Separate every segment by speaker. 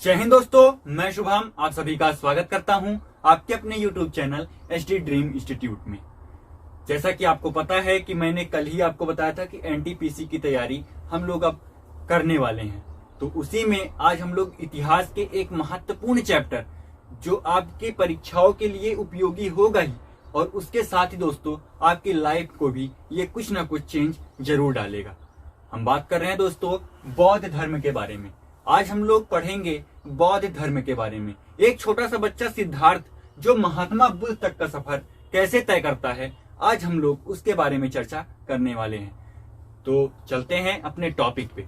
Speaker 1: जय हिंद दोस्तों, मैं शुभम आप सभी का स्वागत करता हूं आपके अपने YouTube channel HD dream institute में। जैसा कि आपको पता है कि मैंने कल ही आपको बताया था कि NTPC की तैयारी हम लोग अब करने वाले हैं, तो उसी में आज हम लोग इतिहास के एक महत्वपूर्ण चैप्टर जो आपकी परीक्षाओं के लिए उपयोगी होगा ही, और उसके साथ ही दोस्तों आपकी लाइफ को भी ये कुछ ना कुछ चेंज जरूर डालेगा। हम बात कर रहे हैं दोस्तों बौद्ध धर्म के बारे में। आज हम लोग पढ़ेंगे बौद्ध धर्म के बारे में। एक छोटा सा बच्चा सिद्धार्थ जो महात्मा बुद्ध तक का सफर कैसे तय करता है, आज हम लोग उसके बारे में चर्चा करने वाले हैं। तो चलते हैं अपने टॉपिक पे।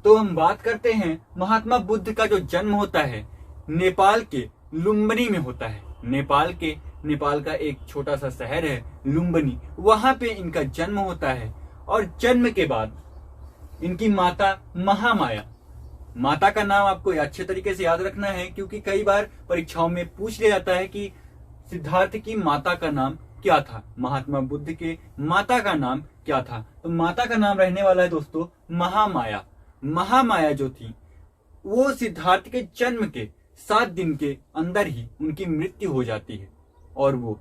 Speaker 1: तो हम बात करते हैं महात्मा बुद्ध का जो जन्म होता है नेपाल के लुम्बिनी में होता है। नेपाल का एक छोटा सा शहर है लुम्बिनी, वहां पे इनका जन्म होता है। और जन्म के बाद इनकी माता महामाया, माता का नाम आपको अच्छे तरीके से याद रखना है क्योंकि कई बार परीक्षाओं में पूछ लिया जाता है कि सिद्धार्थ की माता का नाम क्या था, महात्मा बुद्ध के माता का नाम क्या था। तो माता का नाम रहने वाला है दोस्तों महामाया। महामाया जो थी वो सिद्धार्थ के जन्म के 7 दिन के अंदर ही उनकी मृत्यु हो जाती है, और वो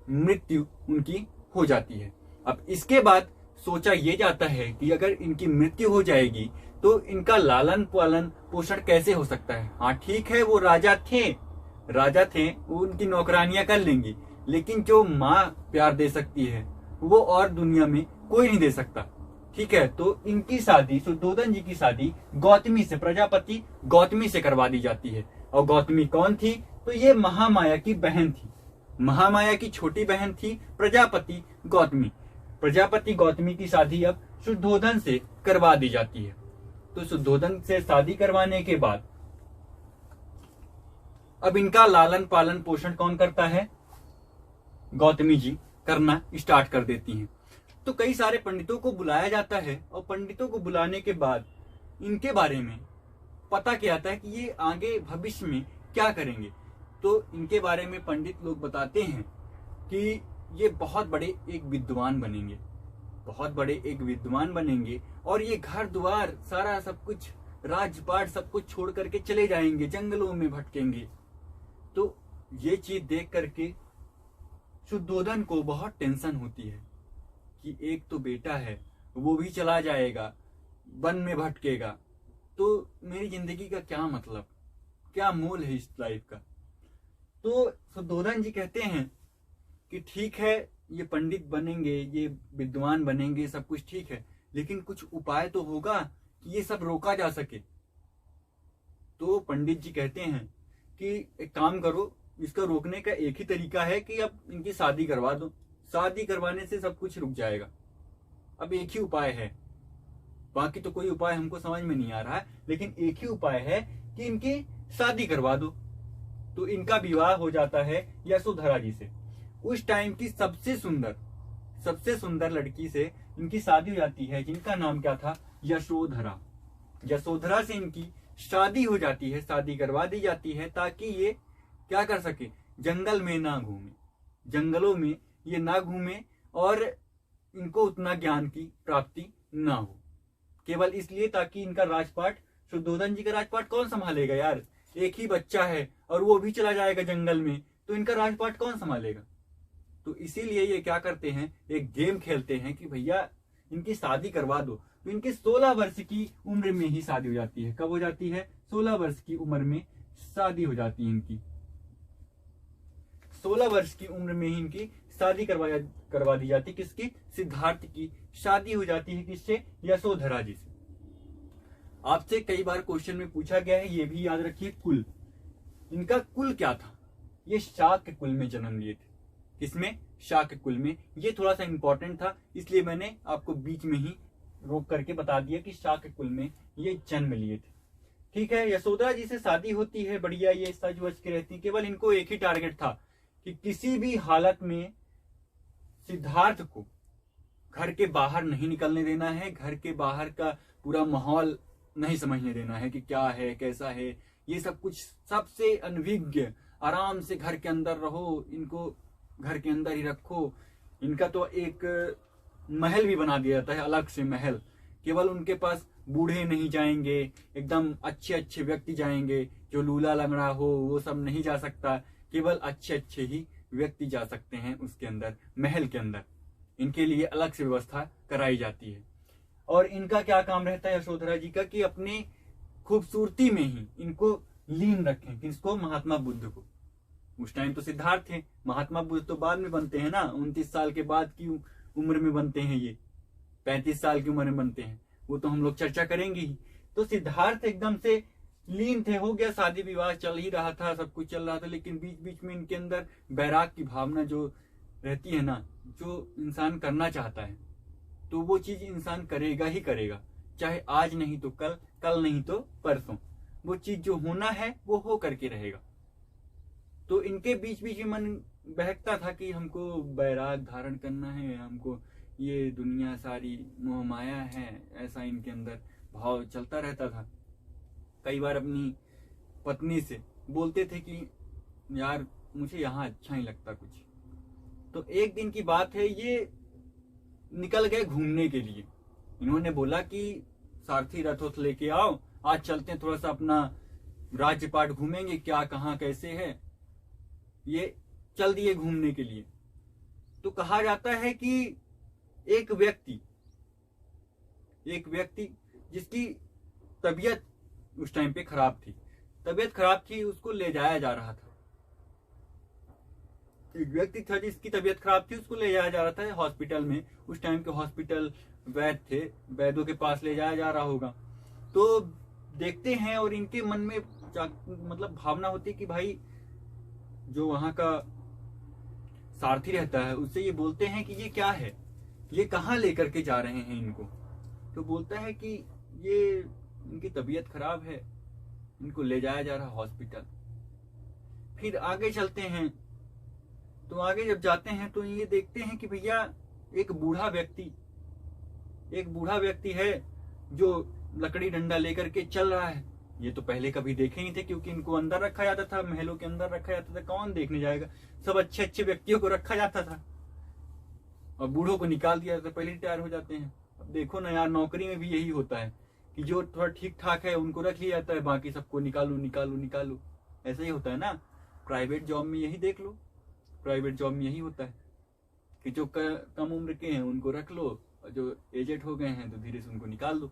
Speaker 1: मृत्यु उनकी हो जाती है। अब इसके बाद सोचा ये जाता है कि अगर इनकी मृत्यु हो जाएगी तो इनका लालन पालन पोषण कैसे हो सकता है। हाँ ठीक है, वो राजा थे, वो उनकी नौकरानियां कर लेंगी, लेकिन जो माँ प्यार दे सकती है वो और दुनिया में कोई नहीं दे सकता। ठीक है, तो इनकी शादी, शुद्धोधन जी की शादी गौतमी से, प्रजापति गौतमी से करवा दी जाती है। और गौतमी कौन थी? तो ये महामाया की बहन थी। महामाया की छोटी बहन थी प्रजापति गौतमी। प्रजापति गौतमी की शादी अब शुद्धोधन से करवा दी जाती है। तो शुद्धोधन से शादी करवाने के बाद अब इनका लालन पालन पोषण कौन करता है? गौतमी जी करना स्टार्ट कर देती हैं। तो कई सारे पंडितों को बुलाया जाता है, और पंडितों को बुलाने के बाद इनके बारे में पता किया जाता है कि ये आगे भविष्य में क्या करेंगे। तो इनके बारे में पंडित लोग बताते हैं कि ये बहुत बड़े एक विद्वान बनेंगे, और ये घर द्वार सारा सब कुछ, राजपाट सब कुछ छोड़ करके चले जाएंगे, जंगलों में भटकेंगे। तो ये चीज देख करके शुद्धोधन को बहुत टेंशन होती है कि एक तो बेटा है वो भी चला जाएगा, वन में भटकेगा, तो मेरी जिंदगी का क्या मतलब, क्या मोल है इस लाइफ का। तो शुद्धोधन जी कहते हैं कि ठीक है, ये पंडित बनेंगे, ये विद्वान बनेंगे, सब कुछ ठीक है, लेकिन कुछ उपाय तो होगा कि ये सब रोका जा सके। तो पंडित जी कहते हैं कि एक काम करो, इसका रोकने का एक ही तरीका है कि अब इनकी शादी करवा दो। शादी करवाने से सब कुछ रुक जाएगा। अब एक ही उपाय है, बाकी तो कोई उपाय हमको समझ में नहीं आ रहा है, लेकिन एक ही उपाय है कि इनकी शादी करवा दो। तो इनका विवाह हो जाता है यशोधरा जी से। उस टाइम की सबसे सुंदर लड़की से इनकी शादी हो जाती है, जिनका नाम क्या था? यशोधरा। यशोधरा से इनकी शादी हो जाती है, शादी करवा दी जाती है, ताकि ये क्या कर सके, जंगलों में ये ना घूमे और इनको उतना ज्ञान की प्राप्ति ना हो। केवल इसलिए ताकि इनका राजपाट, शुद्धोधन जी का राजपाट कौन संभालेगा यार? एक ही बच्चा है और वो भी चला जाएगा जंगल में, तो इनका राजपाट कौन संभालेगा? तो इसीलिए ये क्या करते हैं, एक गेम खेलते हैं कि भैया इनकी शादी करवा दो। तो इनके 16 वर्ष की उम्र में ही शादी हो जाती है। कब हो जाती है? 16 वर्ष की उम्र में शादी हो जाती है इनकी। 16 वर्ष की उम्र में ही इनकी शादी करवा दी जाती है। किसकी? सिद्धार्थ की शादी हो जाती है। किससे? यशोधरा जी से। आपसे कई बार क्वेश्चन में पूछा गया है, ये भी याद रखिए, कुल, इनका कुल क्या था? ये शाक्य कुल में जन्म लिए थे। किसमें? शाक्य कुल में। ये थोड़ा सा इंपॉर्टेंट था, इसलिए मैंने आपको बीच में ही रोक करके बता दिया कि शाक्य कुल में ये जन्म लिए थे। ठीक है, यशोधरा जी से शादी होती है, बढ़िया, ये सज वज के रहती। केवल इनको एक ही टारगेट था कि किसी भी हालत में सिद्धार्थ को घर के बाहर नहीं निकलने देना है, घर के बाहर का पूरा माहौल नहीं समझने देना है कि क्या है, कैसा है, ये सब कुछ सबसे अनभिज्ञ, आराम से घर के अंदर रहो, इनको घर के अंदर ही रखो। इनका तो एक महल भी बना दिया जाता है, अलग से महल, केवल उनके पास बूढ़े नहीं जाएंगे, एकदम अच्छे अच्छे व्यक्ति जाएंगे, जो लूला लंगड़ा हो वो सब नहीं जा सकता, केवल अच्छे अच्छे ही व्यक्ति जा सकते हैं उसके अंदर, महल के अंदर। इनके लिए अलग से व्यवस्था कराई जाती है। और इनका क्या काम रहता है यशोधरा जी का, कि अपनी खूबसूरती में ही इनको लीन रखें। किसको? महात्मा बुद्ध को। उस टाइम तो सिद्धार्थ थे, महात्मा बुद्ध तो बाद में बनते हैं ना, 29 साल के बाद की उम्र में बनते हैं, ये 35 साल की उम्र में बनते हैं, वो तो हम लोग चर्चा करेंगे ही। तो सिद्धार्थ एकदम से लीन थे, हो गया, शादी विवाह चल ही रहा था, सब कुछ चल रहा था, लेकिन बीच बीच में इनके अंदर बैराग की भावना जो रहती है ना, जो इंसान करना चाहता है तो वो चीज इंसान करेगा ही करेगा, चाहे आज नहीं तो कल, कल नहीं तो परसों, वो चीज जो होना है वो हो करके रहेगा। तो इनके बीच बीच में मन बहकता था कि हमको बैराग धारण करना है, हमको ये दुनिया सारी मोह माया है, ऐसा इनके अंदर भाव चलता रहता था। कई बार अपनी पत्नी से बोलते थे कि यार मुझे यहाँ अच्छा नहीं लगता कुछ। तो एक दिन की बात है, ये निकल गए घूमने के लिए। इन्होंने बोला कि सारथी रथोथ लेके आओ, आज चलते हैं, थोड़ा सा अपना राज्यपाट घूमेंगे, क्या कहाँ कैसे है। ये चल दिए घूमने के लिए। तो कहा जाता है कि एक व्यक्ति जिसकी तबीयत उस टाइम पे खराब थी, उसको ले जाया जा रहा था। एक व्यक्ति था जिसकी तबीयत खराब थी, उसको ले जाया जा रहा था हॉस्पिटल में। उस टाइम के हॉस्पिटल वैद्य थे, वैद्यों के पास ले जाया जा रहा होगा। तो देखते हैं और इनके मन में मतलब भावना होती है कि भाई जो वहां का सारथी रहता है उससे ये बोलते हैं कि ये क्या है, ये कहाँ लेकर के जा रहे हैं इनको। तो बोलता है कि ये इनकी तबीयत खराब है, इनको ले जाया जा रहा हॉस्पिटल। फिर आगे चलते हैं, तो आगे जब जाते हैं तो ये देखते हैं कि भैया एक बूढ़ा व्यक्ति है जो लकड़ी डंडा लेकर के चल रहा है। ये तो पहले कभी देखे नहीं थे, क्योंकि इनको अंदर रखा जाता था, महलों के अंदर रखा जाता था, कौन देखने जाएगा, सब अच्छे अच्छे व्यक्तियों को रखा जाता था और बूढ़ों को निकाल दिया जाता, पहले रिटायर हो जाते हैं। अब देखो ना यार, नौकरी में भी यही होता है कि जो थोड़ा ठीक ठाक है उनको रख लिया जाता है, बाकी सबको निकालो। ऐसा ही होता है ना, प्राइवेट जॉब में यही देख लो, प्राइवेट जॉब में यही होता है कि जो कम उम्र के हैं उनको रख लो, और जो एजेड हो गए हैं तो धीरे से उनको निकाल दो।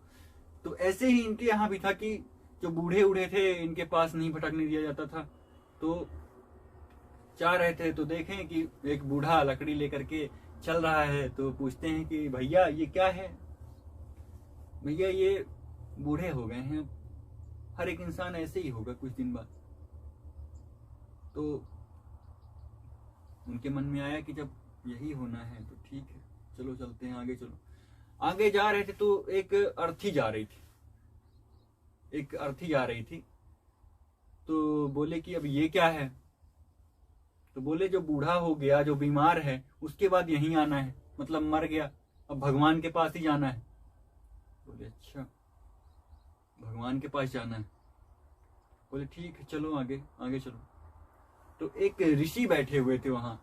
Speaker 1: तो ऐसे ही इनके यहाँ भी था कि जो बूढ़े उड़े थे इनके पास नहीं भटकने दिया जाता था। तो जा रहे थे तो देखें कि एक बूढ़ा लकड़ी लेकर के चल रहा है। तो पूछते हैं कि भैया ये क्या है? भैया ये बूढ़े हो गए हैं, हर एक इंसान ऐसे ही होगा कुछ दिन बाद। तो उनके मन में आया कि जब यही होना है तो ठीक है, चलो चलते हैं, आगे चलो। आगे जा रहे थे तो एक अर्थी जा रही थी। तो बोले कि अब ये क्या है? तो बोले जो बूढ़ा हो गया, जो बीमार है, उसके बाद यहीं आना है, मतलब मर गया, अब भगवान के पास ही जाना है। बोले अच्छा, भगवान के पास जाना है। बोले ठीक है, चलो आगे चलो। तो एक ऋषि बैठे हुए थे वहां,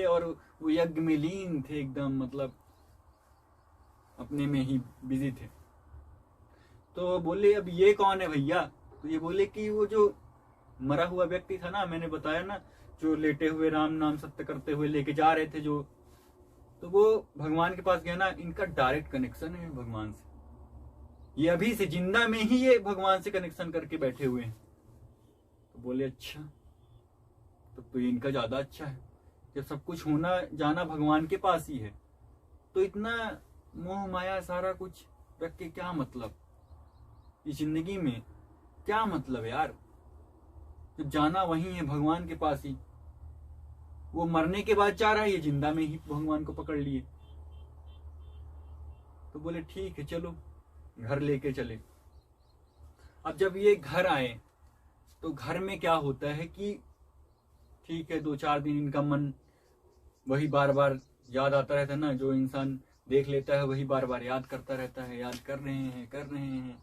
Speaker 1: और वो यज्ञ में लीन थे एकदम, मतलब अपने में ही बिजी थे। तो बोले अब ये कौन है भैया? तो ये बोले कि वो जो मरा हुआ व्यक्ति था ना, मैंने बताया ना, जो लेटे हुए राम नाम सत्य करते हुए लेके जा रहे थे जो, तो वो भगवान के पास गया ना, इनका डायरेक्ट कनेक्शन है भगवान से। ये अभी से जिंदा में ही ये भगवान से कनेक्शन करके बैठे हुए हैं। तो बोले अच्छा, तो इनका ज्यादा अच्छा है, जब सब कुछ होना जाना भगवान के पास ही है तो इतना मोह माया सारा कुछ रख के क्या मतलब, इस जिंदगी में क्या मतलब यार, जब जाना वही है भगवान के पास ही। वो मरने के बाद जा रहा है, ये जिंदा में ही भगवान को पकड़ लिए। तो बोले ठीक है चलो, घर लेके चले। अब जब ये घर आए तो घर में क्या होता है कि ठीक है, 2-4 दिन इनका मन वही बार बार याद आता रहता है ना, जो इंसान देख लेता है वही बार बार याद करता रहता है, याद कर रहे हैं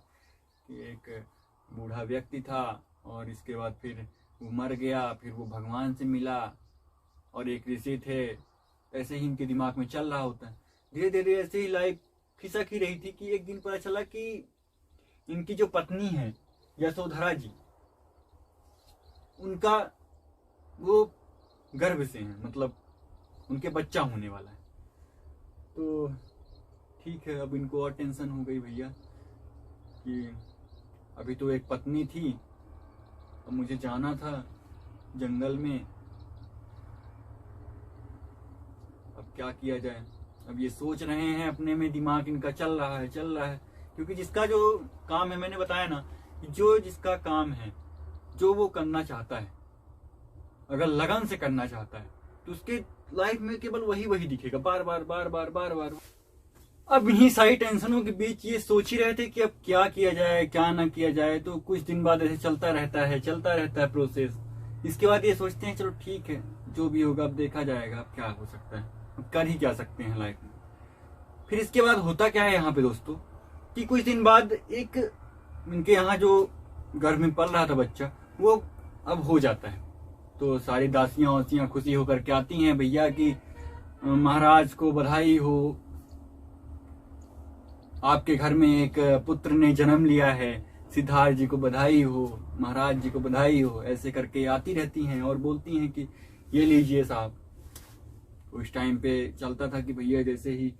Speaker 1: कि एक बूढ़ा व्यक्ति था और इसके बाद फिर वो मर गया, फिर वो भगवान से मिला और एक ऋषि थे। ऐसे ही इनके दिमाग में चल रहा होता है। धीरे धीरे ऐसे ही लाइफ खिसक ही रही थी कि एक दिन पता चला कि इनकी जो पत्नी है यशोधरा जी, उनका वो गर्भ से है, मतलब उनके बच्चा होने वाला है। तो ठीक है, अब इनको और टेंशन हो गई भैया कि अभी तो एक पत्नी थी, अब मुझे जाना था जंगल में, अब क्या किया जाए। अब ये सोच रहे हैं, अपने में दिमाग इनका चल रहा है, क्योंकि जिसका जो काम है, मैंने बताया ना, जो जिसका काम है, जो वो करना चाहता है, अगर लगन से करना चाहता है, तो उसके लाइफ में केवल वही दिखेगा, बार बार। अब इन्हीं सारी टेंशनों के बीच ये सोच ही रहे थे कि अब क्या किया जाए, क्या ना किया जाए। तो कुछ दिन बाद ऐसे चलता रहता है प्रोसेस। इसके बाद ये सोचते हैं चलो ठीक है, जो भी होगा अब देखा जाएगा, अब क्या हो सकता है, अब कर ही क्या सकते हैं लाइफ में। फिर इसके बाद होता क्या है यहाँ पे दोस्तों, कि कुछ दिन बाद एक इनके यहाँ जो घर में पल रहा था बच्चा, वो अब हो जाता है। तो सारी दासियां वासियां खुशी होकर के आती हैं भैया कि महाराज को बधाई हो, आपके घर में एक पुत्र ने जन्म लिया है, सिद्धार्थ जी को बधाई हो, महाराज जी को बधाई हो। ऐसे करके आती रहती हैं और बोलती हैं कि ये लीजिए साहब। उस टाइम पे चलता था कि भैया जैसे ही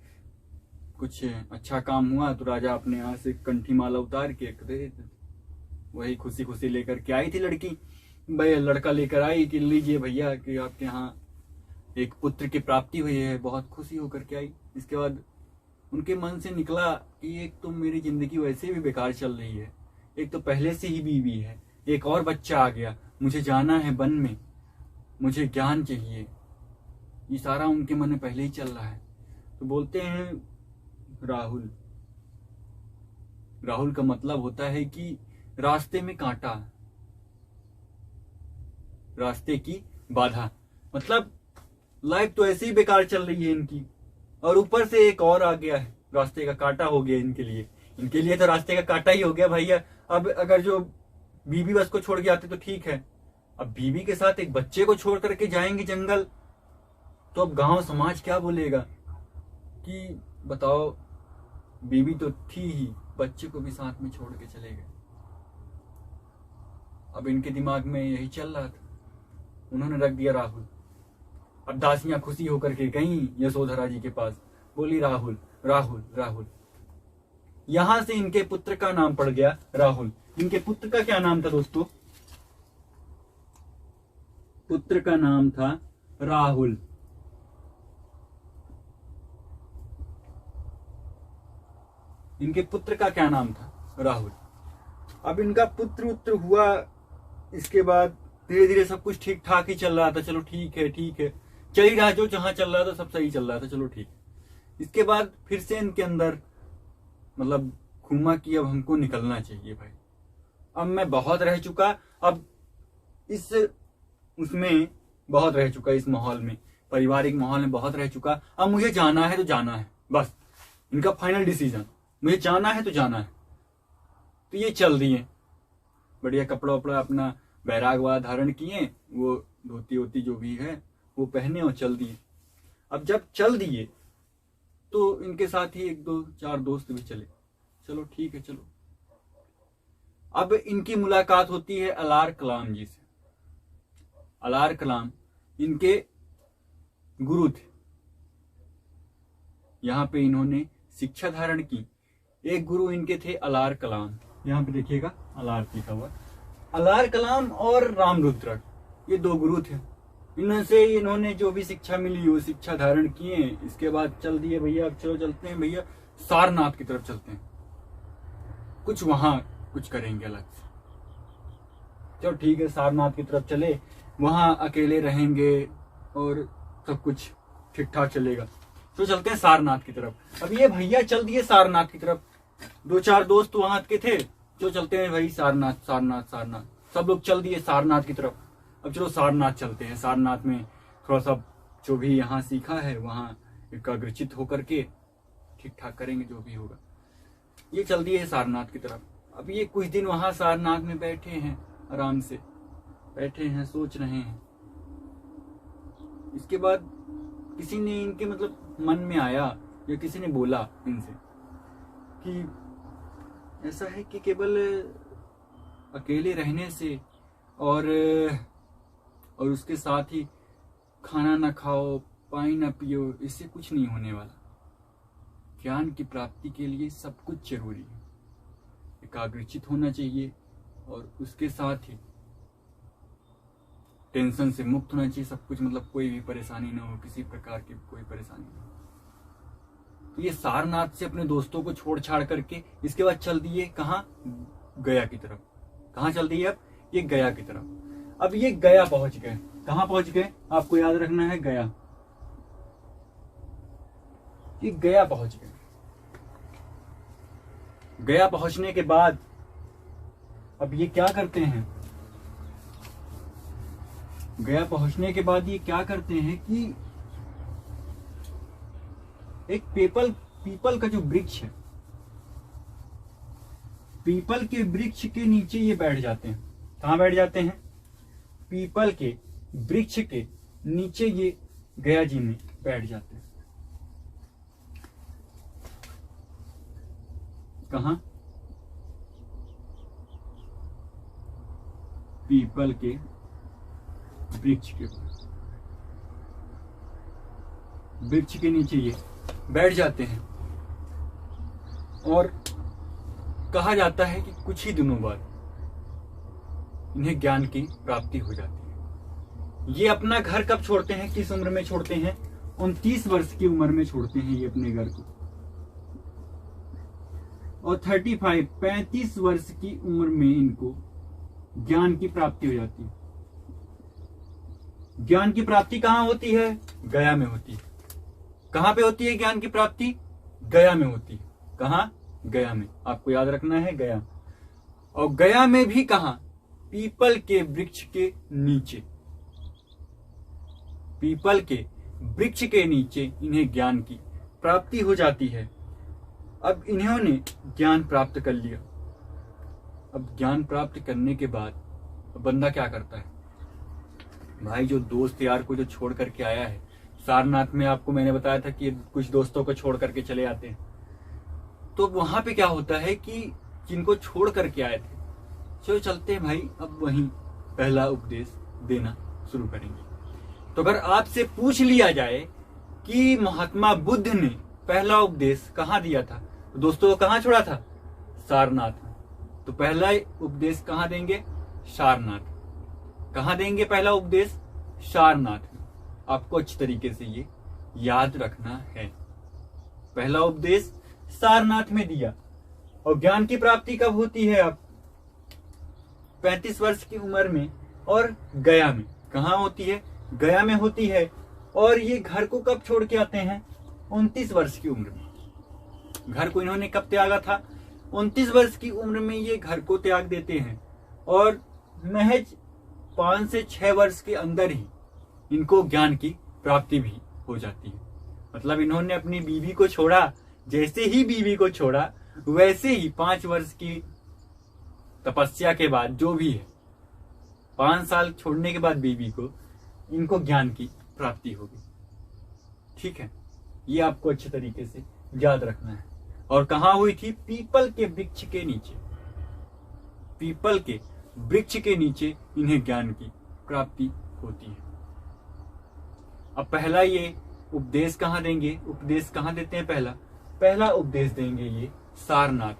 Speaker 1: कुछ अच्छा काम हुआ तो राजा अपने यहाँ से कंठी माला उतार के दे देते। वही खुशी खुशी लेकर के आई थी लड़की, भैया लड़का लेकर आई कि लीजिए भैया कि आपके यहाँ एक पुत्र की प्राप्ति हुई है, बहुत खुशी होकर के आई। इसके बाद उनके मन से निकला कि एक तो मेरी जिंदगी वैसे भी बेकार चल रही है, एक तो पहले से ही बीवी है, एक और बच्चा आ गया, मुझे जाना है वन में, मुझे ज्ञान चाहिए, ये सारा उनके मन में पहले ही चल रहा है। तो बोलते हैं राहुल, राहुल का मतलब होता है कि रास्ते में कांटा, रास्ते की बाधा, मतलब लाइफ तो ऐसे ही बेकार चल रही है इनकी, और ऊपर से एक और आ गया है, रास्ते का कांटा हो गया इनके लिए तो रास्ते का कांटा ही हो गया भैया। अब अगर जो बीवी बस को छोड़ के आते तो ठीक है, अब बीवी के साथ एक बच्चे को छोड़ करके जाएंगे जंगल, तो अब गांव समाज क्या बोलेगा कि बताओ, बीवी तो थी ही, बच्चे को भी साथ में छोड़ के चले गए। अब इनके दिमाग में यही चल रहा था, उन्होंने रख दिया राहुल। अब दासियां खुशी होकर के गईं यशोधरा जी के पास, बोली राहुल राहुल राहुल। यहां से इनके पुत्र का नाम पड़ गया राहुल। इनके पुत्र का क्या नाम था दोस्तों? पुत्र का नाम था राहुल। इनके पुत्र का क्या नाम था? राहुल। अब इनका पुत्र उत्तर हुआ, इसके बाद धीरे धीरे सब कुछ ठीक ठाक ही चल रहा था। चलो ठीक है, चल ही रहा, जो जहां चल रहा था सब सही चल रहा था, चलो ठीक। इसके बाद फिर से इनके अंदर मतलब घूमा कि अब हमको निकलना चाहिए भाई, अब मैं बहुत रह चुका, अब इस उसमें बहुत रह चुका, इस माहौल में, पारिवारिक माहौल में बहुत रह चुका, अब मुझे जाना है तो जाना है, बस इनका फाइनल डिसीजन, मुझे जाना है तो जाना है। तो ये चल दिए, बढ़िया कपड़ा वपड़ा अपना बैराग वाला धारण किए, वो धोती वोती जो भी है वो पहने और चल दिए। अब जब चल दिए तो इनके साथ ही एक दो चार दोस्त भी चले, चलो ठीक है चलो। अब इनकी मुलाकात होती है अलार कलाम जी से। अलार कलाम इनके गुरु थे, यहाँ पे इन्होंने शिक्षा धारण की। एक गुरु इनके थे अलार कलाम, यहाँ पे देखिएगा अलार लिखा हुआ, अलार कलाम और रामरुद्रक, ये दो गुरु थे। इनसे इन्होंने जो भी शिक्षा मिली वो शिक्षा धारण किए। इसके बाद चल दिए भैया, अब चलो चलते हैं भैया सारनाथ की तरफ चलते हैं, कुछ वहां कुछ करेंगे अलग से। चलो ठीक है, सारनाथ की तरफ चले, वहां अकेले रहेंगे और सब कुछ ठीक ठाक चलेगा। तो चलते हैं सारनाथ की तरफ। अब ये भैया चल दिए सारनाथ की तरफ, दो चार दोस्त वहां के थे, जो चलते हैं भाई सारनाथ सारनाथ सारनाथ, सब लोग चल दिए सारनाथ की तरफ। अब चलो सारनाथ चलते हैं, सारनाथ में थोड़ा सा जो भी यहाँ सीखा है वहां एकाग्रचित होकर के ठीक ठाक करेंगे जो भी होगा। ये चल दिए सारनाथ की तरफ। अब ये कुछ दिन वहां सारनाथ में बैठे हैं, आराम से बैठे हैं, सोच रहे हैं। इसके बाद किसी ने इनके मतलब मन में आया या किसी ने बोला इनसे कि ऐसा है कि केवल अकेले रहने से और उसके साथ ही खाना ना खाओ, पानी ना पियो, इससे कुछ नहीं होने वाला। ज्ञान की प्राप्ति के लिए सब कुछ जरूरी है। एकाग्रचित होना चाहिए और उसके साथ ही टेंशन से मुक्त होना चाहिए। सब कुछ मतलब कोई भी परेशानी ना हो, किसी प्रकार की कोई परेशानी ना हो। तो ये सारनाथ से अपने दोस्तों को छोड़ छाड़ करके इसके बाद चल दिए कहाँ? गया की तरफ। कहाँ चल दिए? अब ये गया की तरफ। अब ये गया पहुंच गए। कहाँ पहुंच गए? आपको याद रखना है, गया। ये गया पहुंच गए। गया पहुंचने के बाद अब ये क्या करते हैं? गया पहुंचने के बाद ये क्या करते हैं कि एक पीपल का जो वृक्ष है, पीपल के वृक्ष के नीचे ये बैठ जाते हैं। कहां बैठ जाते हैं? पीपल के वृक्ष के नीचे ये गया जी में बैठ जाते हैं। कहां? पीपल के वृक्ष के नीचे ये बैठ जाते हैं और कहा जाता है कि कुछ ही दिनों बाद इन्हें ज्ञान की प्राप्ति हो जाती है। ये अपना घर कब छोड़ते हैं? किस उम्र में छोड़ते हैं? 29 वर्ष की उम्र में छोड़ते हैं ये अपने घर को। और 35 वर्ष की उम्र में इनको ज्ञान की प्राप्ति हो जाती है। ज्ञान की प्राप्ति कहां होती है? गया में होती है। कहां पे होती है ज्ञान की प्राप्ति? गया में होती है। कहां? गया में। आपको याद रखना है, गया। और गया में भी कहां? पीपल के वृक्ष के नीचे। पीपल के वृक्ष के नीचे इन्हें ज्ञान की प्राप्ति हो जाती है। अब इन्होंने ज्ञान प्राप्त कर लिया। अब ज्ञान प्राप्त करने के बाद बंदा क्या करता है? भाई जो दोस्त यार को जो छोड़ करके आया है सारनाथ में, आपको मैंने बताया था कि कुछ दोस्तों को छोड़ करके चले आते हैं। तो वहां पे क्या होता है कि जिनको छोड़ करके आए थे, चलो चलते हैं भाई, अब वहीं पहला उपदेश देना शुरू करेंगे। तो अगर आपसे पूछ लिया जाए कि महात्मा बुद्ध ने पहला उपदेश कहाँ दिया था, तो दोस्तों को कहाँ छोड़ा था? सारनाथ में। तो पहला उपदेश कहाँ देंगे? सारनाथ। कहाँ देंगे पहला उपदेश? सारनाथ में। आपको अच्छी तरीके से ये याद रखना है। पहला उपदेश सारनाथ में दिया। और ज्ञान की प्राप्ति कब होती है? अब 35 वर्ष की उम्र में और गया में। कहाँ होती है? गया में होती है। और ये घर को कब छोड़ के आते हैं? 29 वर्ष की उम्र में। घर को इन्होंने कब त्यागा था? 29 वर्ष की उम्र में ये घर को त्याग देते हैं। और महज 5 से 6 वर्ष के अंदर ही इनको ज्ञान की प्राप्ति भी हो जाती है। मतलब इन्होंने अपनी बीवी को छोड़ा, जैसे ही बीवी को छोड़ा वैसे ही 5 वर्ष की तपस्या के बाद, जो भी है 5 साल छोड़ने के बाद बीवी को, इनको ज्ञान की प्राप्ति होगी। ठीक है, ये आपको अच्छे तरीके से याद रखना है। और कहां हुई थी? पीपल के वृक्ष के नीचे। पीपल के वृक्ष के नीचे इन्हें ज्ञान की प्राप्ति होती है। अब पहला ये उपदेश कहां देंगे? उपदेश कहां देते हैं? पहला उपदेश देंगे ये सारनाथ।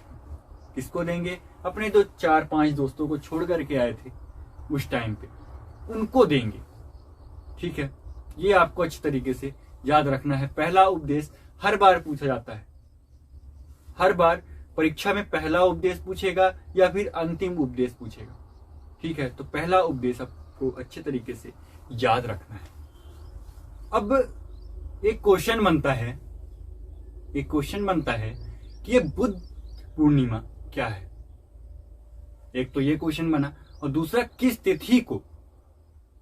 Speaker 1: किसको देंगे? अपने जो 4-5 दोस्तों को छोड़ करके आए थे उस टाइम पे, उनको देंगे। ठीक है, ये आपको अच्छी तरीके से याद रखना है। पहला उपदेश हर बार पूछा जाता है। हर बार परीक्षा में पहला उपदेश पूछेगा या फिर अंतिम उपदेश पूछेगा। ठीक है, तो पहला उपदेश आपको अच्छे तरीके से याद रखना है। अब एक क्वेश्चन बनता है कि ये बुद्ध पूर्णिमा क्या है? एक तो ये क्वेश्चन बना, और दूसरा किस तिथि को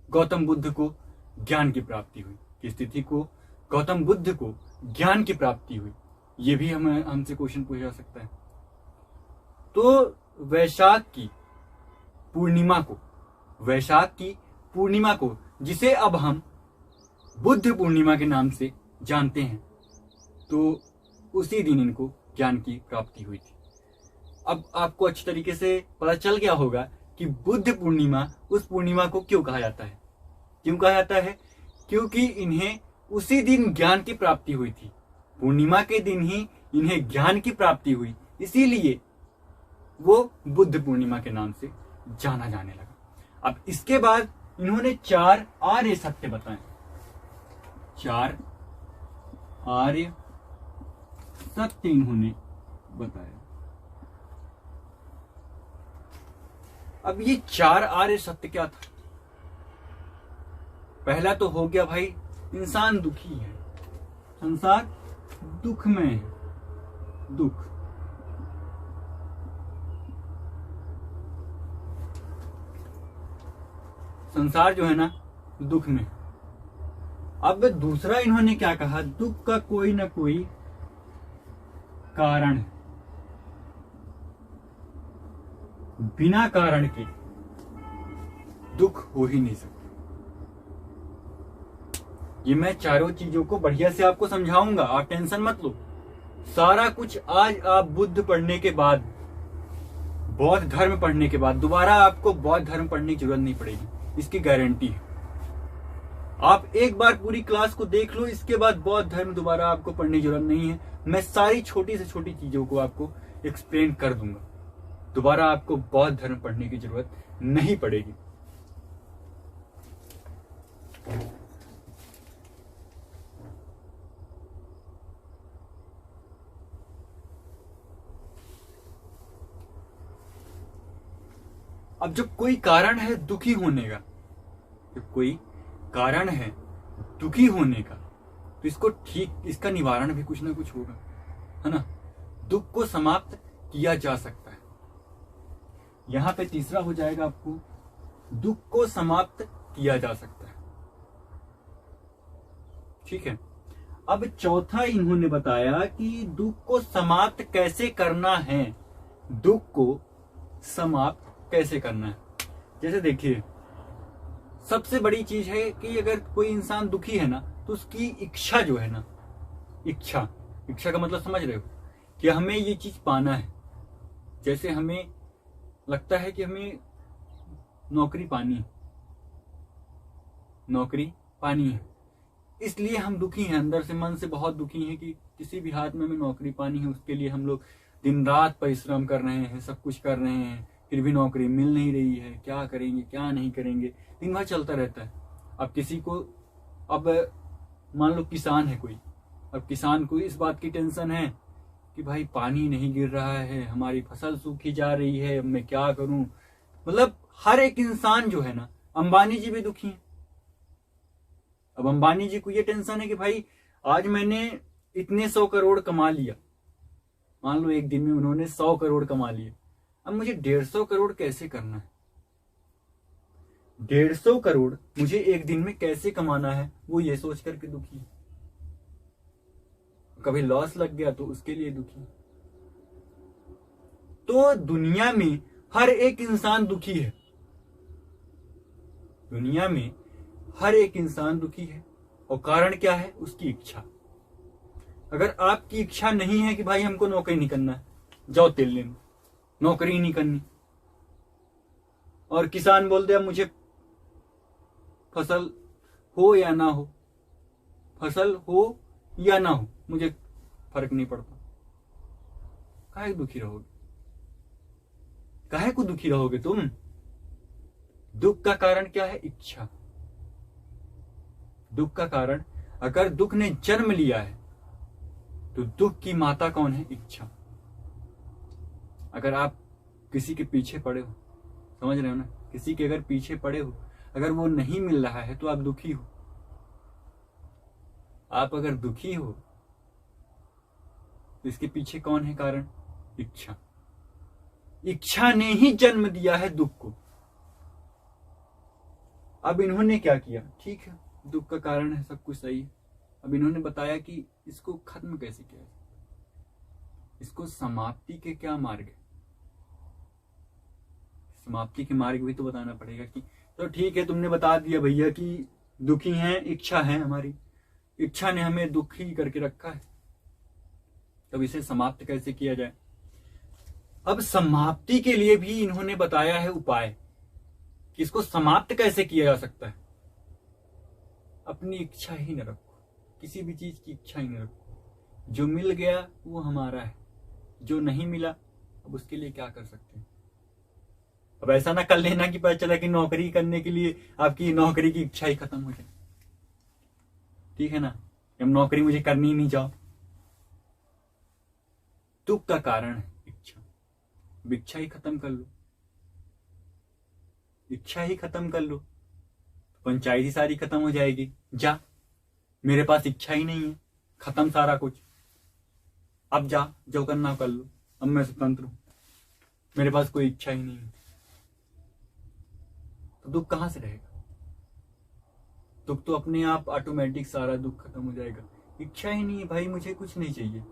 Speaker 1: गौतम बुद्ध को ज्ञान की प्राप्ति हुई? किस तिथि को गौतम बुद्ध को ज्ञान की प्राप्ति हुई? ये भी हमसे क्वेश्चन पूछा जा सकता है। तो वैशाख की पूर्णिमा को जिसे अब हम बुद्ध पूर्णिमा के नाम से जानते हैं, तो उसी दिन इनको ज्ञान की प्राप्ति हुई थी। अब आपको अच्छी तरीके से पता चल गया होगा कि बुद्ध पूर्णिमा उस पूर्णिमा को क्यों कहा जाता है। क्यों कहा जाता है? क्योंकि इन्हें उसी दिन ज्ञान की प्राप्ति हुई थी। पूर्णिमा के दिन ही इन्हें ज्ञान की प्राप्ति हुई, इसीलिए वो बुद्ध पूर्णिमा के नाम से जाना जाने लगा। अब इसके बाद इन्होंने 4 आर्य सत्य बताए। 4 आर्य सत्य इन्होंने बताया। अब ये 4 आर्य सत्य क्या था? पहला तो हो गया भाई, इंसान दुखी है, संसार दुख में है। दुख, संसार जो है ना दुख में। अब दूसरा इन्होंने क्या कहा? दुख का कोई ना कोई कारण है, बिना कारण के दुख हो ही नहीं सकता। ये मैं चारों चीजों को बढ़िया से आपको समझाऊंगा, आप टेंशन मत लो। सारा कुछ आज आप बुद्ध पढ़ने के बाद, बौद्ध धर्म पढ़ने के बाद दोबारा आपको बौद्ध धर्म पढ़ने की जरूरत नहीं पड़ेगी, इसकी गारंटी है। आप एक बार पूरी क्लास को देख लो, इसके बाद बौद्ध धर्म दोबारा आपको पढ़ने की जरूरत नहीं है। मैं सारी छोटी से छोटी चीजों को आपको एक्सप्लेन कर दूंगा, दोबारा आपको बौद्ध धर्म पढ़ने की जरूरत नहीं पड़ेगी। अब जब कोई कारण है दुखी होने का, जब कोई कारण है दुखी होने का, तो इसको ठीक, इसका निवारण भी कुछ ना कुछ होगा, है ना। दुख को समाप्त किया जा सकता है। यहां पे तीसरा हो जाएगा आपको, दुख को समाप्त किया जा सकता है। ठीक है। अब चौथा इन्होंने बताया कि दुख को समाप्त कैसे करना है। दुख को समाप्त कैसे करना है? जैसे देखिए, सबसे बड़ी चीज है कि अगर कोई इंसान दुखी है ना, तो उसकी इच्छा जो है ना, इच्छा का मतलब समझ रहे हो कि हमें ये चीज पाना है। जैसे हमें लगता है कि हमें नौकरी पानी है, नौकरी पानी है, इसलिए हम दुखी हैं, अंदर से, मन से बहुत दुखी हैं कि किसी भी हाथ में हमें नौकरी पानी है। उसके लिए हम लोग दिन रात परिश्रम कर रहे हैं, सब कुछ कर रहे हैं, फिर भी नौकरी मिल नहीं रही है। क्या करेंगे, क्या नहीं करेंगे, दिन भर चलता रहता है। अब किसी को, अब मान लो किसान है कोई, अब किसान को इस बात की टेंशन है कि भाई पानी नहीं गिर रहा है, हमारी फसल सूखी जा रही है, अब मैं क्या करूं। मतलब हर एक इंसान जो है ना, अंबानी जी भी दुखी है। अब अंबानी जी को ये टेंशन है कि भाई आज मैंने इतने 100 करोड़ कमा लिया, मान लो एक दिन में उन्होंने 100 करोड़ कमा लिए, अब मुझे 150 करोड़ कैसे करना है, 150 करोड़ मुझे एक दिन में कैसे कमाना है, वो ये सोच करके दुखी है। कभी लॉस लग गया तो उसके लिए दुखी है। तो दुनिया में हर एक इंसान दुखी है, दुनिया में हर एक इंसान दुखी है। और कारण क्या है? उसकी इच्छा। अगर आपकी इच्छा नहीं है कि भाई हमको नौकरी नहीं करना है, जाओ तेल लेने, नौकरी नहीं करनी, और किसान बोल दे अब मुझे फसल हो या ना हो, फसल हो या ना हो मुझे फर्क नहीं पड़ता, काहे दुखी रहोगे? काहे को दुखी रहोगे तुम? दुख का कारण क्या है? इच्छा। दुख का कारण, अगर दुख ने जन्म लिया है तो दुख की माता कौन है? इच्छा। अगर आप किसी के पीछे पड़े हो, समझ रहे हो ना, किसी के अगर पीछे पड़े हो, अगर वो नहीं मिल रहा है तो आप दुखी हो। आप अगर दुखी हो तो इसके पीछे कौन है कारण? इच्छा। इच्छा ने ही जन्म दिया है दुख को। अब इन्होंने क्या किया? ठीक है, दुख का कारण है, सब कुछ सही है। अब इन्होंने बताया कि इसको खत्म कैसे किया जाए, इसको समाप्ति के क्या मार्ग है। समाप्ति के मार्ग भी तो बताना पड़ेगा। कि तो ठीक है, तुमने बता दिया भैया कि दुखी हैं, इच्छा है, हमारी इच्छा ने हमें दुखी करके रखा है, तब इसे समाप्त कैसे किया जाए। अब समाप्ति के लिए भी इन्होंने बताया है उपाय कि इसको समाप्त कैसे किया जा सकता है। अपनी इच्छा ही न रखो, किसी भी चीज की इच्छा ही न रखो। जो मिल गया वो हमारा है, जो नहीं मिला अब उसके लिए क्या कर सकते हैं। अब ऐसा ना कर लेना कि पता चला कि नौकरी करने के लिए आपकी नौकरी की इच्छा ही खत्म हो जाए, ठीक है ना। अब नौकरी मुझे करनी ही नहीं, जाओ। दुख का कारण है इच्छा। अब इच्छा ही खत्म कर लो, इच्छा ही खत्म कर लो, पंचायत ही सारी खत्म हो जाएगी। जा, मेरे पास इच्छा ही नहीं है, खत्म सारा कुछ। अब जा, जो करना कर लो, अब मैं स्वतंत्र हूं, मेरे पास कोई इच्छा ही नहीं है। तो दुख कहां से रहेगा। दुख तो अपने आप ऑटोमेटिक सारा दुख खत्म हो जाएगा। इच्छा ही नहीं है भाई, मुझे कुछ नहीं चाहिए,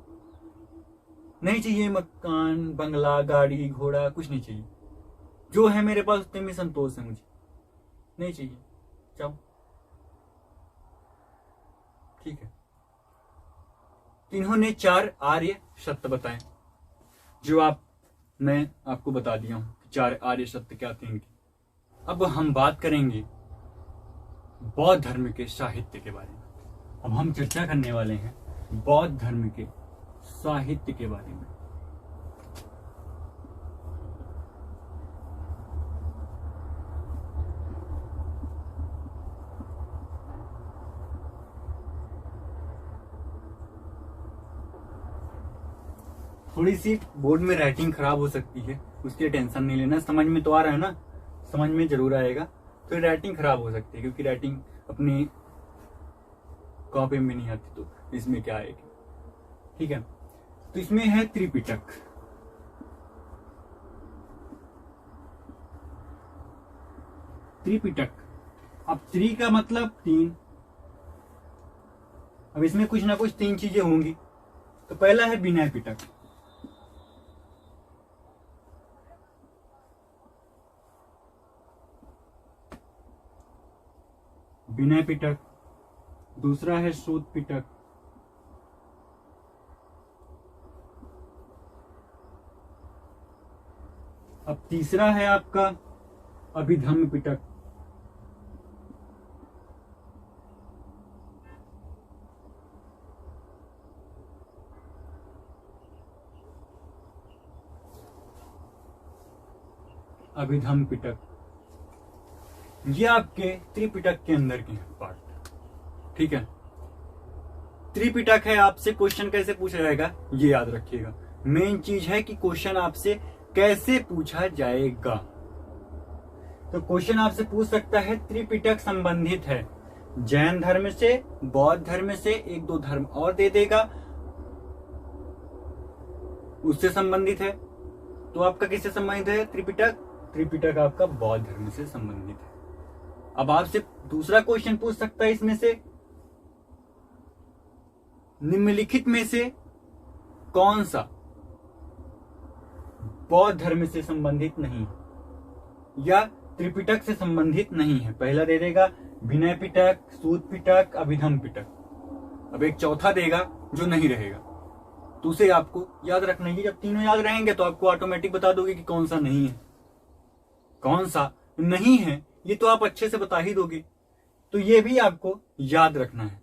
Speaker 1: नहीं चाहिए मकान बंगला गाड़ी घोड़ा, कुछ नहीं चाहिए। जो है मेरे पास उतने में संतोष है, मुझे नहीं चाहिए, जाओ, ठीक है। तो इन्होंने 4 आर्य सत्य बताए, जो मैं आपको बता दिया हूं कि 4 आर्य सत्य क्या थे इनके। अब हम बात करेंगे बौद्ध धर्म के साहित्य के बारे में। अब हम चर्चा करने वाले हैं बौद्ध धर्म के साहित्य के बारे में। थोड़ी सी बोर्ड में राइटिंग खराब हो सकती है, उसकी टेंशन नहीं लेना। समझ में तो आ रहा है ना, समझ में जरूर आएगा। तो राइटिंग खराब हो सकती है क्योंकि राइटिंग अपनी कॉपी में नहीं आती, तो इसमें क्या आएगी, ठीक है। तो इसमें है त्रिपिटक। त्रिपिटक, अब त्रि का मतलब 3। अब इसमें कुछ ना कुछ 3 चीजें होंगी। तो पहला है विनय पिटक। विनय पिटक, दूसरा है सूत पिटक, अब तीसरा है आपका अभिधम्म पिटक, अभिधम्म पिटक। ये आपके त्रिपिटक के अंदर के हैं पार्ट, ठीक है। त्रिपिटक है, आपसे क्वेश्चन कैसे पूछा जाएगा ये याद रखिएगा। मेन चीज है कि क्वेश्चन आपसे कैसे पूछा जाएगा। तो क्वेश्चन आपसे पूछ सकता है त्रिपिटक संबंधित है जैन धर्म से, बौद्ध धर्म से, 1-2 धर्म और दे देगा, उससे संबंधित है। तो आपका किससे संबंधित है त्रिपिटक? त्रिपिटक आपका बौद्ध धर्म से संबंधित है। अब आपसे दूसरा क्वेश्चन पूछ सकता है इसमें से, निम्नलिखित में से कौन सा बौद्ध धर्म से संबंधित नहीं है या त्रिपिटक से संबंधित नहीं है। पहला दे देगा विनय पिटक, सूत पिटक, अभिधम्म पिटक। अब एक चौथा देगा जो नहीं रहेगा, तो उसे आपको याद रखना है। जब तीनों याद रहेंगे तो आपको ऑटोमेटिक बता दोगे कि कौन सा नहीं है। कौन सा नहीं है ये तो आप अच्छे से बता ही दोगे, तो ये भी आपको याद रखना है।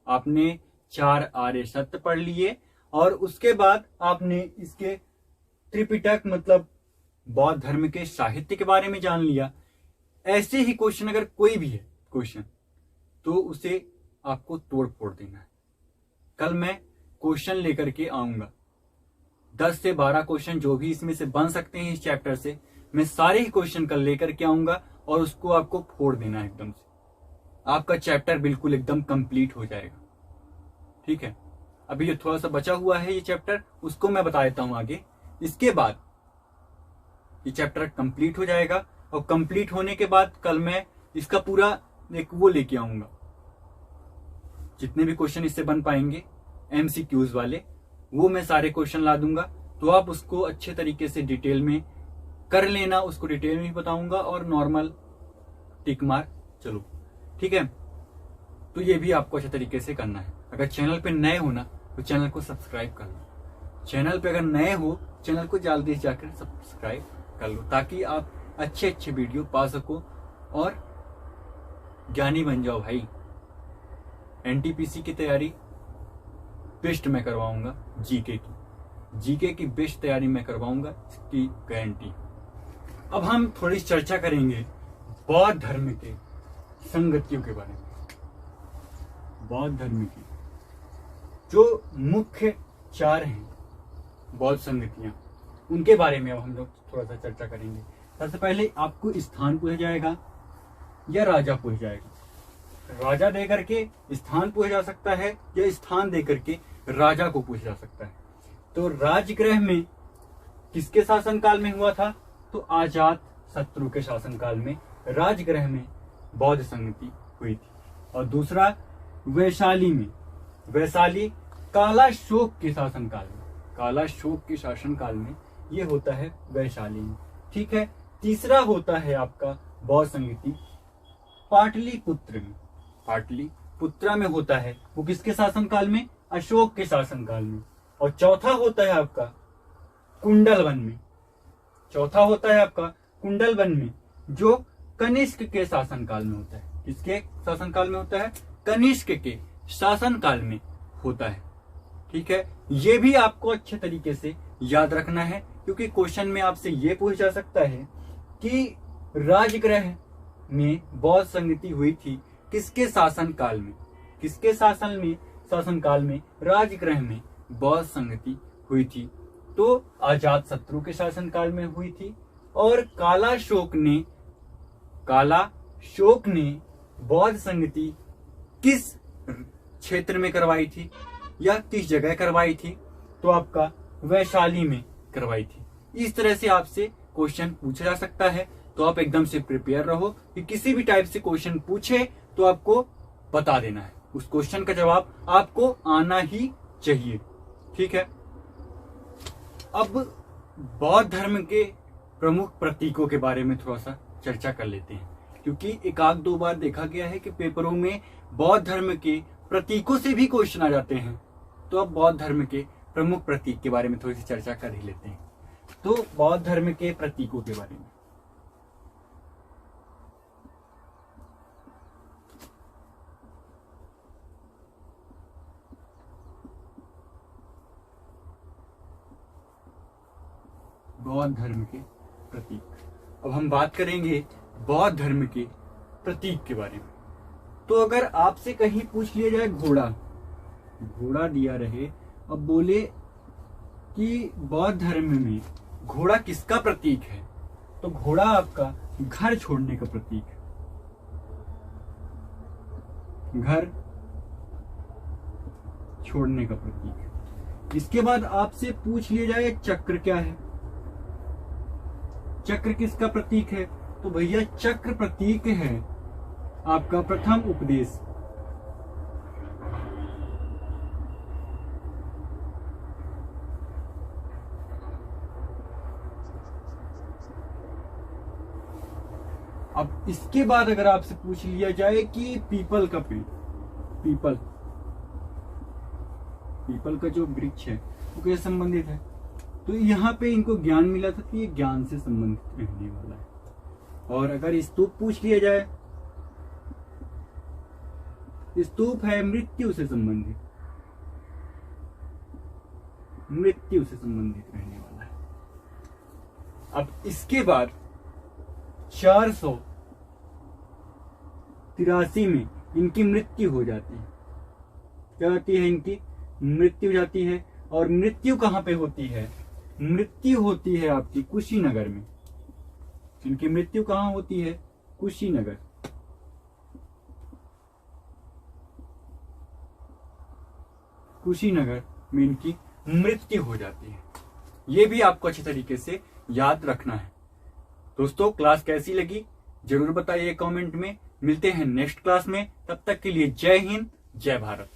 Speaker 1: आपने 4 आर्य सत्य पढ़ लिए और उसके बाद आपने इसके त्रिपिटक मतलब बौद्ध धर्म के साहित्य के बारे में जान लिया। ऐसे ही क्वेश्चन अगर कोई भी है क्वेश्चन, तो उसे आपको तोड़ फोड़ देना है। कल मैं क्वेश्चन लेकर के आऊंगा, 10 से 12 क्वेश्चन जो भी इसमें से बन सकते हैं इस चैप्टर से, मैं सारे ही क्वेश्चन कल लेकर के आऊंगा और उसको आपको फोड़ देना है एकदम से। आपका चैप्टर बिल्कुल एकदम कंप्लीट हो जाएगा, ठीक है। अभी ये थोड़ा सा बचा हुआ है ये चैप्टर, उसको मैं बता देता हूं आगे। इसके बाद ये चैप्टर कंप्लीट हो जाएगा और कंप्लीट होने के बाद कल मैं इसका पूरा एक वो लेके आऊंगा, जितने भी क्वेश्चन इससे बन पाएंगे MCQs वाले, वो मैं सारे क्वेश्चन ला दूंगा। तो आप उसको अच्छे तरीके से डिटेल में कर लेना, उसको डिटेल में भी बताऊंगा और नॉर्मल टिक मार चलो, ठीक है। तो ये भी आपको अच्छे तरीके से करना है। अगर चैनल पे नए हो ना तो चैनल को सब्सक्राइब कर लो, चैनल पे अगर नए हो, चैनल को जल्दी से जाकर सब्सक्राइब कर लो, ताकि आप अच्छे अच्छे वीडियो पा सको और ज्ञानी बन जाओ भाई। एनटीपीसी की तैयारी बेस्ट मैं करवाऊंगा, जीके की बेस्ट तैयारी मैं करवाऊंगा, इसकी गारंटी। अब हम थोड़ी चर्चा करेंगे बौद्ध धर्म के संगतियों के बारे में। बौद्ध धर्म की जो मुख्य 4 हैं बौद्ध संगतियां, उनके बारे में अब हम लोग थोड़ा सा चर्चा करेंगे। सबसे पहले आपको स्थान पूछा जाएगा या राजा पूछा जाएगा। राजा दे करके स्थान पूछा जा सकता है या स्थान दे करके राजा को पूछा जा सकता है। तो राजगृह में किसके शासनकाल में हुआ था? तो अजात शत्रु के शासनकाल में राजगृह में बौद्ध संगति हुई थी। और दूसरा वैशाली में, वैशाली कालाशोक के शासनकाल में, कालाशोक के शासनकाल में ये होता है वैशाली में। ठीक है। तीसरा होता है आपका बौद्ध संगति पाटलिपुत्र में, पाटलिपुत्रा में होता है, वो किसके शासनकाल में? अशोक के शासनकाल में। और चौथा होता है आपका कुंडलवन में, चौथा होता है आपका कुंडलवन में, जो कनिष्क के शासनकाल में होता है। किसके शासनकाल में होता है? कनिष्क के शासनकाल में होता है। ठीक है। ये भी आपको अच्छे तरीके से याद रखना है, क्योंकि क्वेश्चन में आपसे ये पूछा जा सकता है कि राजगृह में बौद्ध संगति हुई थी किसके शासनकाल में? किसके शासनकाल में राजगृह में बौद्ध संगति हुई थी? तो अजात शत्रु के शासनकाल में हुई थी। और कालाशोक ने बौद्ध संगति किस क्षेत्र में करवाई थी या किस जगह करवाई थी? तो आपका वैशाली में करवाई थी। इस तरह से आपसे क्वेश्चन पूछा जा सकता है, तो आप एकदम से प्रिपेयर रहो कि किसी भी टाइप से क्वेश्चन पूछे तो आपको बता देना है, उस क्वेश्चन का जवाब आपको आना ही चाहिए। ठीक है। अब बौद्ध धर्म के प्रमुख प्रतीकों के बारे में थोड़ा सा चर्चा कर लेते हैं, क्योंकि एक आध दो बार देखा गया है कि पेपरों में बौद्ध धर्म के प्रतीकों से भी क्वेश्चन आ जाते हैं। तो अब बौद्ध धर्म के प्रमुख प्रतीक के बारे में थोड़ी सी चर्चा कर ही लेते हैं। तो बौद्ध धर्म के प्रतीकों के बारे में, बौद्ध धर्म के प्रतीक। अब हम बात करेंगे बौद्ध धर्म के प्रतीक के बारे में। तो अगर आपसे कहीं पूछ लिया जाए घोड़ा दिया रहे, अब बोले कि बौद्ध धर्म में घोड़ा किसका प्रतीक है? तो घोड़ा आपका घर छोड़ने का प्रतीक है। घर छोड़ने का प्रतीक है। इसके बाद आपसे पूछ लिया जाए चक्र क्या है? चक्र किसका प्रतीक है? तो भैया चक्र प्रतीक है आपका प्रथम उपदेश। अब इसके बाद अगर आपसे पूछ लिया जाए कि पीपल का पेड़, पीपल का जो वृक्ष है वो कैसे संबंधित है? तो यहाँ पे इनको ज्ञान मिला था कि ये ज्ञान से संबंधित रहने वाला है। और अगर स्तूप पूछ लिया जाए, स्तूप है मृत्यु से संबंधित, मृत्यु से संबंधित रहने वाला है। अब इसके बाद 483 में इनकी मृत्यु हो जाती है। क्या होती है? इनकी मृत्यु हो जाती है। और मृत्यु कहां पे होती है? मृत्यु होती है आपकी कुशीनगर में। इनकी मृत्यु कहां होती है? कुशीनगर। कुशीनगर में इनकी मृत्यु हो जाती है। ये भी आपको अच्छे तरीके से याद रखना है। दोस्तों, क्लास कैसी लगी जरूर बताइए कमेंट में। मिलते हैं नेक्स्ट क्लास में, तब तक के लिए जय हिंद, जय भारत।